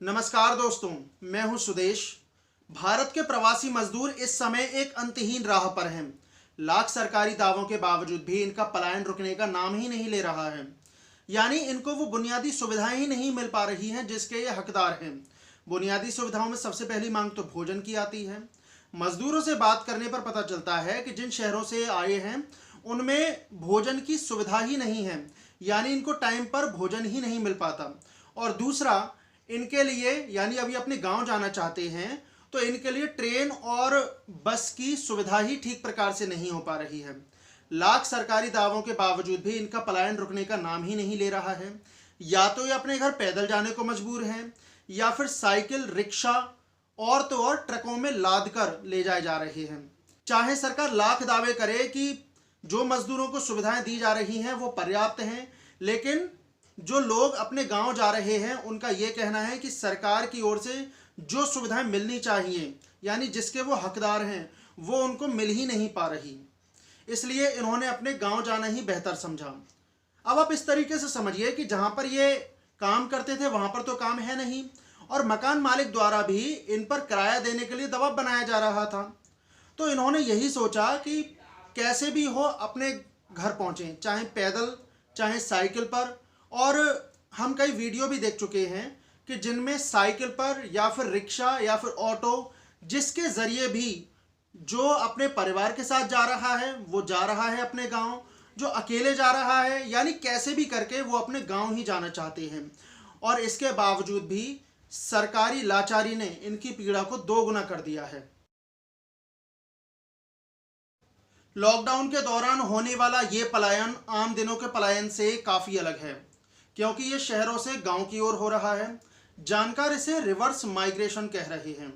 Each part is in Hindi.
नमस्कार दोस्तों, मैं हूं सुदेश। भारत के प्रवासी मजदूर इस समय एक अंतहीन राह पर हैं। लाख सरकारी दावों के बावजूद भी इनका पलायन रुकने का नाम ही नहीं ले रहा है। यानी इनको वो बुनियादी सुविधाएं ही नहीं मिल पा रही हैं जिसके ये हकदार हैं। बुनियादी सुविधाओं में सबसे पहली मांग तो भोजन की आती है। मजदूरों से बात करने पर पता चलता है कि जिन शहरों से आए हैं उनमें भोजन की सुविधा ही नहीं है, यानी इनको टाइम पर भोजन ही नहीं मिल पाता। और दूसरा, इनके लिए यानी अभी अपने गांव जाना चाहते हैं तो इनके लिए ट्रेन और बस की सुविधा ही ठीक प्रकार से नहीं हो पा रही है। लाख सरकारी दावों के बावजूद भी इनका पलायन रुकने का नाम ही नहीं ले रहा है। या तो ये अपने घर पैदल जाने को मजबूर हैं या फिर साइकिल, रिक्शा और तो और ट्रकों में लाद कर ले जाए जा रहे हैं। चाहे सरकार लाख दावे करे कि जो मजदूरों को सुविधाएं दी जा रही हैं वो पर्याप्त हैं, लेकिन जो लोग अपने गांव जा रहे हैं उनका यह कहना है कि सरकार की ओर से जो सुविधाएं मिलनी चाहिए यानी जिसके वो हकदार हैं वो उनको मिल ही नहीं पा रही। इसलिए इन्होंने अपने गांव जाना ही बेहतर समझा। अब आप इस तरीके से समझिए कि जहां पर ये काम करते थे वहां पर तो काम है नहीं और मकान मालिक द्वारा भी इन पर किराया देने के लिए दबाव बनाया जा रहा था। तो इन्होंने यही सोचा कि कैसे भी हो अपने घर पहुंचे, चाहे पैदल चाहे साइकिल पर। और हम कई वीडियो भी देख चुके हैं कि जिनमें साइकिल पर या फिर रिक्शा या फिर ऑटो, जिसके जरिए भी जो अपने परिवार के साथ जा रहा है वो जा रहा है अपने गांव, जो अकेले जा रहा है यानी कैसे भी करके वो अपने गांव ही जाना चाहते हैं। और इसके बावजूद भी सरकारी लाचारी ने इनकी पीड़ा को दोगुना कर दिया है। लॉकडाउन के दौरान होने वाला ये पलायन आम दिनों के पलायन से काफ़ी अलग है, क्योंकि ये शहरों से गांव की ओर हो रहा है। जानकार इसे रिवर्स माइग्रेशन कह रहे हैं।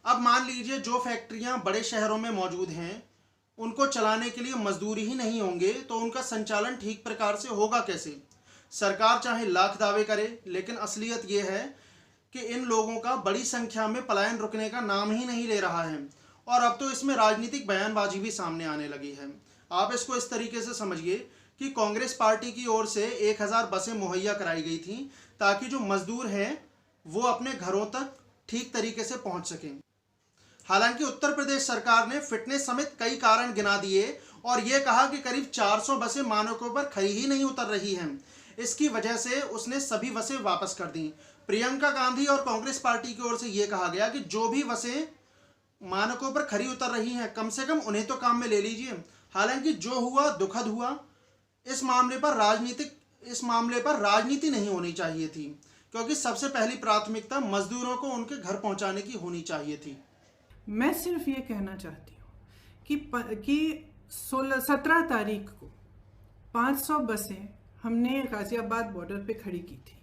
अब मान लीजिए जो फैक्ट्रियां बड़े शहरों में मौजूद हैं उनको चलाने के लिए मजदूर ही नहीं होंगे तो उनका संचालन ठीक प्रकार से होगा कैसे। सरकार चाहे लाख दावे करे, लेकिन असलियत ये है कि इन लोगों का बड़ी संख्या में पलायन रुकने का नाम ही नहीं ले रहा है। और अब तो इसमें राजनीतिक बयानबाजी भी सामने आने लगी है। आप इसको इस तरीके से समझिए कि कांग्रेस पार्टी की ओर से 1000 बसें मुहैया कराई गई थी ताकि जो मजदूर हैं वो अपने घरों तक ठीक तरीके से पहुंच सकें। हालांकि उत्तर प्रदेश सरकार ने फिटनेस समेत कई कारण गिना दिए और ये कहा कि करीब 400 बसें मानकों पर खरी ही नहीं उतर रही हैं। इसकी वजह से उसने सभी बसें वापस कर दी। प्रियंका गांधी और कांग्रेस पार्टी की ओर से यह कहा गया कि जो भी बसें मानकों पर खरी उतर रही हैं कम से कम उन्हें तो काम में ले लीजिए। हालांकि जो हुआ दुखद हुआ। इस मामले पर राजनीति नहीं होनी चाहिए थी, क्योंकि सबसे पहली प्राथमिकता मजदूरों को उनके घर पहुंचाने की होनी चाहिए थी। मैं सिर्फ ये कहना चाहती हूँ कि 17 तारीख को 500 बसें हमने गाजियाबाद बॉर्डर पे खड़ी की थी।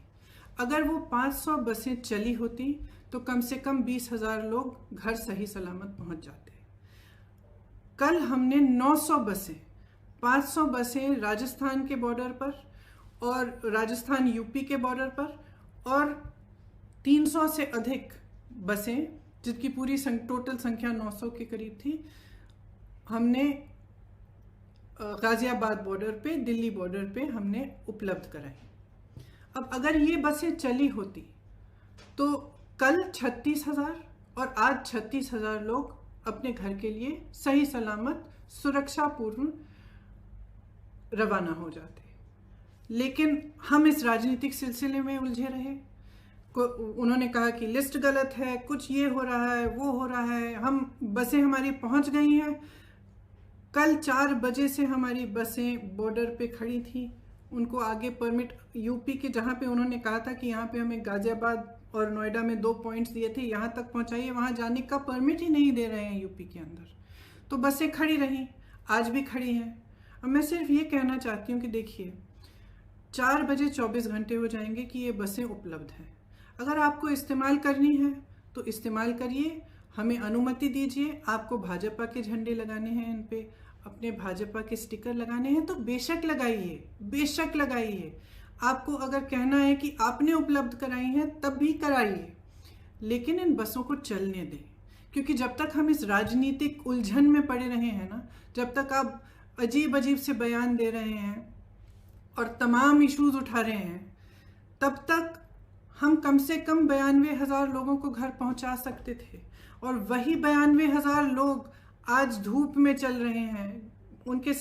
अगर वो 500 बसें चली होती तो कम से कम 20,000 लोग घर सही सलामत पहुंच जाते। कल हमने 900 बसें, 500 बसें राजस्थान के बॉर्डर पर और राजस्थान यूपी के बॉर्डर पर और 300 से अधिक बसें, जिसकी पूरी टोटल संख्या 900 के करीब थी, हमने गाजियाबाद बॉर्डर पे, दिल्ली बॉर्डर पे हमने उपलब्ध कराई। अब अगर ये बसें चली होती तो कल 36,000 और आज 36,000 लोग अपने घर के लिए सही सलामत सुरक्षापूर्ण रवाना हो जाते। लेकिन हम इस राजनीतिक सिलसिले में उलझे रहे। उन्होंने कहा कि लिस्ट गलत है, कुछ ये हो रहा है, वो हो रहा है। बसें हमारी पहुंच गई हैं। कल 4 बजे से हमारी बसें बॉर्डर पे खड़ी थी। उनको आगे परमिट यूपी के, जहाँ पे उन्होंने कहा था कि यहाँ पे हमें गाजियाबाद और नोएडा में 2 पॉइंट्स दिए थे, यहाँ तक पहुँचाइए, वहाँ जाने का परमिट ही नहीं दे रहे हैं यूपी के अंदर। तो बसें खड़ी रहीं, आज भी खड़ी हैं। अब मैं सिर्फ ये कहना चाहती हूँ कि देखिए, 4 बजे 24 घंटे हो जाएंगे कि ये बसें उपलब्ध हैं। अगर आपको इस्तेमाल करनी है तो इस्तेमाल करिए, हमें अनुमति दीजिए। आपको भाजपा के झंडे लगाने हैं, इन पे अपने भाजपा के स्टिकर लगाने हैं तो बेशक लगाइए, बेशक लगाइए। आपको अगर कहना है कि आपने उपलब्ध कराई हैं तब भी कराइए, लेकिन इन बसों को चलने दें। क्योंकि जब तक हम इस राजनीतिक उलझन में पड़े रहे हैं ना, जब तक आप अजीब अजीब से बयान दे रहे हैं और तमाम इश्यूज उठा रहे हैं, तब तक हम कम से कम 92,000 लोगों को घर पहुंचा सकते थे, और वही 92,000 लोग आज धूप में चल रहे हैं, उनके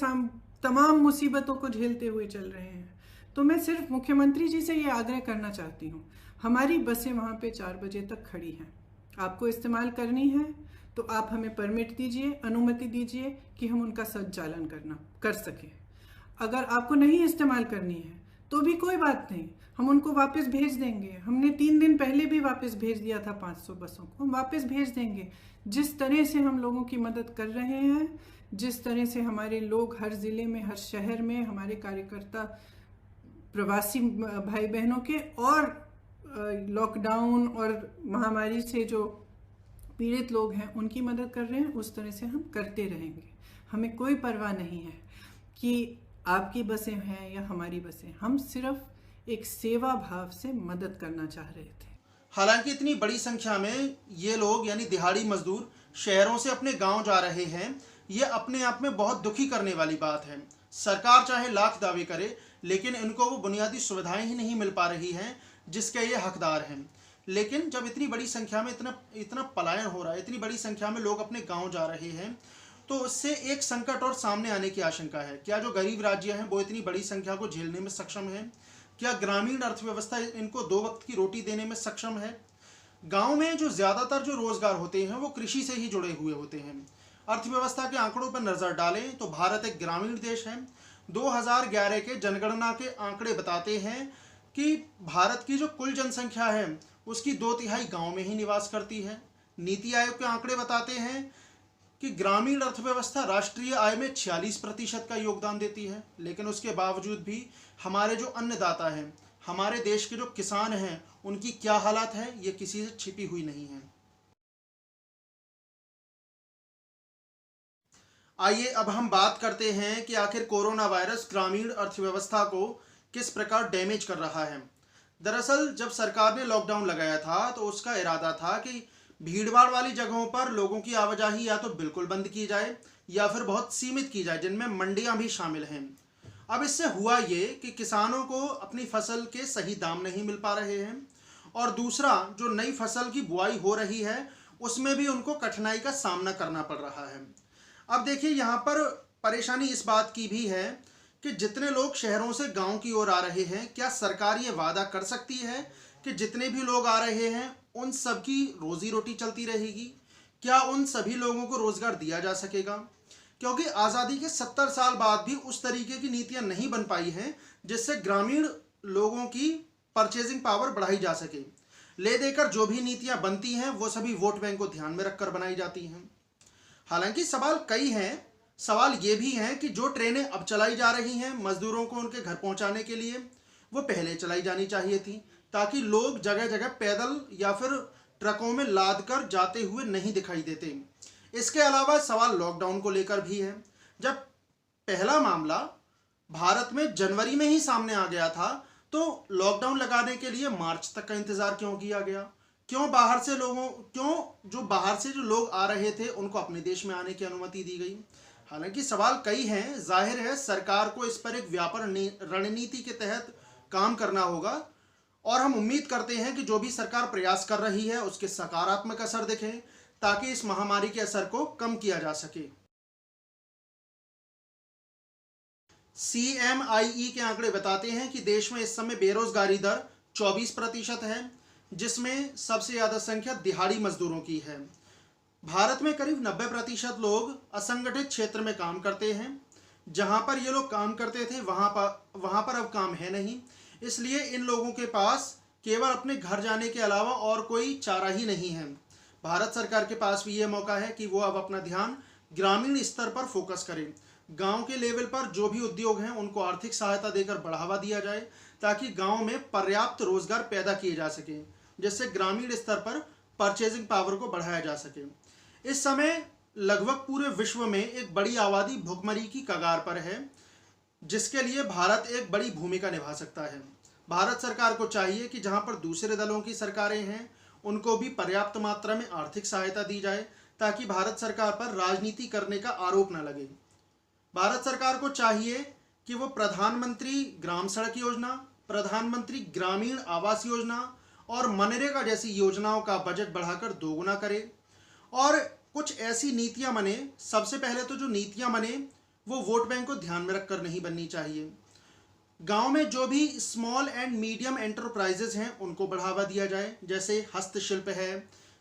तमाम मुसीबतों को झेलते हुए चल रहे हैं। तो मैं सिर्फ मुख्यमंत्री जी से ये आग्रह करना चाहती हूँ, हमारी बसें वहाँ पे 4 बजे तक खड़ी हैं, आपको इस्तेमाल करनी है तो आप हमें परमिट दीजिए, अनुमति दीजिए कि हम उनका संचालन कर सकें। अगर आपको नहीं इस्तेमाल करनी है तो भी कोई बात नहीं, हम उनको वापस भेज देंगे। हमने 3 दिन पहले भी वापस भेज दिया था 500 बसों को, हम वापस भेज देंगे। जिस तरह से हम लोगों की मदद कर रहे हैं, जिस तरह से हमारे लोग हर ज़िले में, हर शहर में, हमारे कार्यकर्ता प्रवासी भाई बहनों के और लॉकडाउन और महामारी से जो पीड़ित लोग हैं उनकी मदद कर रहे हैं, उस तरह से हम करते रहेंगे। हमें कोई परवाह नहीं है कि आपकी बसें हैं या हमारी बसें, हम सिर्फ एक सेवा भाव से मदद करना चाह रहे थे। हालांकि इतनी बड़ी संख्या में ये लोग यानी दिहाड़ी मजदूर शहरों से अपने गांव जा रहे हैं, ये अपने आप में बहुत दुखी करने वाली बात है। सरकार चाहे लाख दावे करे, लेकिन इनको वो बुनियादी सुविधाएं ही नहीं मिल पा रही हैं जिसके ये हकदार हैं। लेकिन जब इतनी बड़ी संख्या में इतना पलायन हो रहा है, इतनी बड़ी संख्या में लोग अपने गांव जा रहे हैं, तो उससे एक संकट और सामने आने की आशंका है। क्या जो गरीब राज्य हैं वो इतनी बड़ी संख्या को झेलने में सक्षम है? क्या ग्रामीण अर्थव्यवस्था इनको 2 वक्त की रोटी देने में सक्षम है? गांव में जो ज़्यादातर जो रोजगार होते हैं वो कृषि से ही जुड़े हुए होते हैं। अर्थव्यवस्था के आंकड़ों पर नज़र डालें तो भारत एक ग्रामीण देश है। 2011 के जनगणना के आंकड़े बताते हैं कि भारत की जो कुल जनसंख्या है उसकी 2/3 गांव में ही निवास करती है। नीति आयोग के आंकड़े बताते हैं कि ग्रामीण अर्थव्यवस्था राष्ट्रीय आय में 46% का योगदान देती है। लेकिन उसके बावजूद भी हमारे जो अन्नदाता हैं, हमारे देश के जो किसान हैं, उनकी क्या हालत है ये किसी से छिपी हुई नहीं है। आइए अब हम बात करते हैं कि आखिर कोरोना वायरस ग्रामीण अर्थव्यवस्था को किस प्रकार डैमेज कर रहा है। दरअसल जब सरकार ने लॉकडाउन लगाया था तो उसका इरादा था कि भीड़भाड़ वाली जगहों पर लोगों की आवाजाही या तो बिल्कुल बंद की जाए या फिर बहुत सीमित की जाए, जिनमें मंडियां भी शामिल हैं। अब इससे हुआ ये कि किसानों को अपनी फसल के सही दाम नहीं मिल पा रहे हैं, और दूसरा जो नई फसल की बुआई हो रही है उसमें भी उनको कठिनाई का सामना करना पड़ रहा है। अब देखिए, यहाँ पर परेशानी इस बात की भी है कि जितने लोग शहरों से गांव की ओर आ रहे हैं, क्या सरकार ये वादा कर सकती है कि जितने भी लोग आ रहे हैं उन सब की रोजी रोटी चलती रहेगी? क्या उन सभी लोगों को रोजगार दिया जा सकेगा? क्योंकि आज़ादी के 70 साल बाद भी उस तरीके की नीतियां नहीं बन पाई हैं जिससे ग्रामीण लोगों की परचेजिंग पावर बढ़ाई जा सके। ले देकर जो भी नीतियां बनती हैं वो सभी वोट बैंक को ध्यान में रखकर बनाई जाती हैं। हालांकि सवाल कई हैं। सवाल ये भी हैं कि जो ट्रेनें अब चलाई जा रही हैं मजदूरों को उनके घर पहुंचाने के लिए, वो पहले चलाई जानी चाहिए थी, ताकि लोग जगह जगह पैदल या फिर ट्रकों में लाद कर जाते हुए नहीं दिखाई देते। इसके अलावा सवाल लॉकडाउन को लेकर भी है। जब पहला मामला भारत में जनवरी में ही सामने आ गया था तो लॉकडाउन लगाने के लिए मार्च तक का इंतजार क्यों किया गया? क्यों जो बाहर से जो लोग आ रहे थे उनको अपने देश में आने की अनुमति दी गई? हालांकि सवाल कई हैं। जाहिर है सरकार को इस पर एक व्यापक रणनीति के तहत काम करना होगा, और हम उम्मीद करते हैं कि जो भी सरकार प्रयास कर रही है उसके सकारात्मक असर दिखे, ताकि इस महामारी के असर को कम किया जा सके। CMIE के आंकड़े बताते हैं कि देश में इस समय बेरोजगारी दर 24% है, जिसमें सबसे ज़्यादा संख्या दिहाड़ी मजदूरों की है। भारत में करीब 90% लोग असंगठित क्षेत्र में काम करते हैं। जहां पर ये लोग काम करते थे वहां पर अब काम है नहीं, इसलिए इन लोगों के पास केवल अपने घर जाने के अलावा और कोई चारा ही नहीं है। भारत सरकार के पास भी ये मौका है कि वो अब अपना ध्यान ग्रामीण स्तर पर फोकस करें। गांव के लेवल पर जो भी उद्योग हैं उनको आर्थिक सहायता देकर बढ़ावा दिया जाए, ताकि गांव में पर्याप्त रोजगार पैदा किए जा सके, जिससे ग्रामीण स्तर पर परचेजिंग पावर को बढ़ाया जा सके। इस समय लगभग पूरे विश्व में एक बड़ी आबादी भुखमरी की कगार पर है, जिसके लिए भारत एक बड़ी भूमिका निभा सकता है। भारत सरकार को चाहिए कि जहां पर दूसरे दलों की सरकारें हैं उनको भी पर्याप्त मात्रा में आर्थिक सहायता दी जाए, ताकि भारत सरकार पर राजनीति करने का आरोप न लगे। भारत सरकार को चाहिए कि वो प्रधानमंत्री ग्राम सड़क योजना, प्रधानमंत्री ग्रामीण आवास योजना और मनरेगा जैसी योजनाओं का बजट बढ़ाकर दोगुना करे और कुछ ऐसी नीतियां बने। सबसे पहले तो जो नीतियां बने वो वोट बैंक को ध्यान में रखकर नहीं बननी चाहिए। गांव में जो भी स्मॉल एंड मीडियम एंटरप्राइजेज हैं उनको बढ़ावा दिया जाए, जैसे हस्तशिल्प है,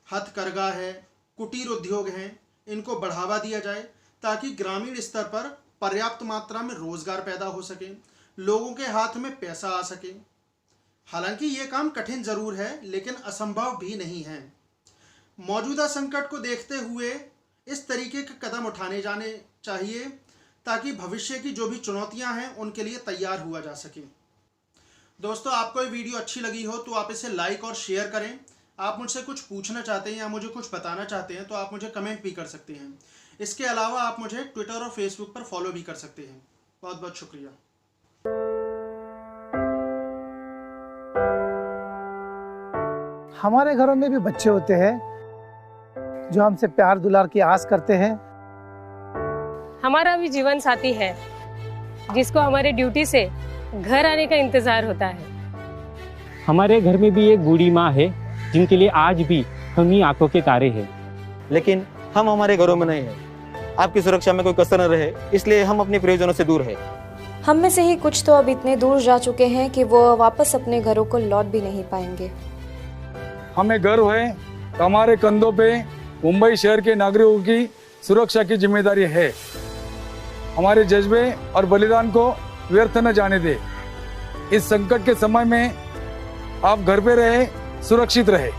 हथकरघा है, कुटीर उद्योग हैं, इनको बढ़ावा दिया जाए ताकि ग्रामीण स्तर पर पर्याप्त मात्रा में रोजगार पैदा हो सके, लोगों के हाथ में पैसा आ सके। हालांकि ये काम कठिन जरूर है लेकिन असंभव भी नहीं है। मौजूदा संकट को देखते हुए इस तरीके के कदम उठाने जाने चाहिए ताकि भविष्य की जो भी चुनौतियां हैं उनके लिए तैयार हुआ जा सके। दोस्तों, आपको ये वीडियो अच्छी लगी हो तो आप इसे लाइक और शेयर करें। आप मुझसे कुछ पूछना चाहते हैं या मुझे कुछ बताना चाहते हैं तो आप मुझे कमेंट भी कर सकते हैं। इसके अलावा आप मुझे ट्विटर और फेसबुक पर फॉलो भी कर सकते हैं। बहुत बहुत शुक्रिया। हमारे घरों में भी बच्चे होते हैं जो हमसे प्यार दुलार की आस करते हैं। हमारा भी जीवन साथी है जिसको हमारे ड्यूटी से घर आने का इंतजार होता है। हमारे घर में भी एक बूढ़ी माँ है जिनके लिए आज भी हम ही आंखों के तारे हैं। लेकिन हम हमारे घरों में नहीं हैं। आपकी सुरक्षा में कोई कसर न रहे इसलिए हम अपने प्रियजनों से दूर हैं। हम में से ही कुछ तो अब इतने दूर जा चुके हैं कि वो वापस अपने घरों को लौट भी नहीं पाएंगे। हमें गर्व है हमारे कंधों पे मुंबई शहर के नागरिकों की सुरक्षा की जिम्मेदारी है। हमारे जज्बे और बलिदान को व्यर्थ न जाने दे। इस संकट के समय में आप घर पे रहे, सुरक्षित रहे।